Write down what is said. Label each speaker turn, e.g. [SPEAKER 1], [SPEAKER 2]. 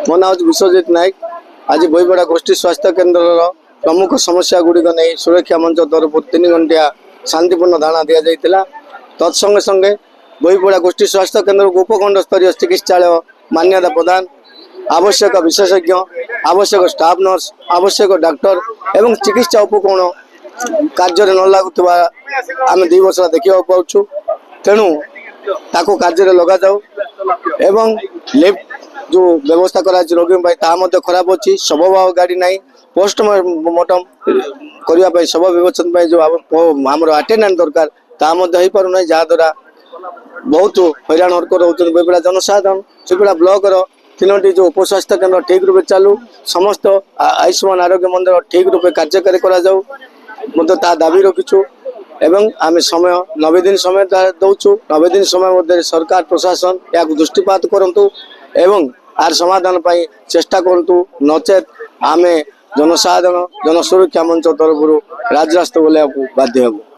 [SPEAKER 1] मो ना विश्वजित नायक। आज भईपड़ा गोष्ठी स्वास्थ्य केन्द्र प्रमुख समस्या गुड़िक नहीं सुरक्षा मंच तरफ 3 घंटिया शांतिपूर्ण धारणा दि जाता। तत्संगे संगे भईपड़ा गोष्ठी स्वास्थ्य केन्द्र उपखंड स्तरीय चिकित्सालय मान्यता प्रदान, आवश्यक विशेषज्ञ, आवश्यक स्टाफ नर्स, आवश्यक डाक्टर एवं चिकित्सा उपकरण कार्य न लगुवा आम 2 वर्ष देखा पाचु। तेणु ताको कार्य लगा जाऊ एवं लिफ्ट जो व्यवस्था करा रोगी खराब अच्छी शववाह गाड़ी ना पोस्टमार्टम करने शव व्यवस्था जो आम अटेंडेंस दरकार हो पार ना जहाद्वारा बहुत हैरान हरकत होती बेपड़ा जनसाधारण सेपड़ा ब्लॉक 3टी जो उपस्वास्थ्य केन्द्र ठीक रूपे चालू, समस्त आयुष्मान आरोग्य मंदिर ठीक रूपे कार्यकारी करा दाबी रखीचु एवं आम समय 90 दिन समय दौचु। 90 दिन समय मध्य सरकार प्रशासन या दृष्टिपात करंतु एवं आर समाधान पाई चेष्टा करंतु, नचेत आमे जनसाधारण जनसुरक्षा मंच तरफ राजरास्ता बोले बाध्य हबु।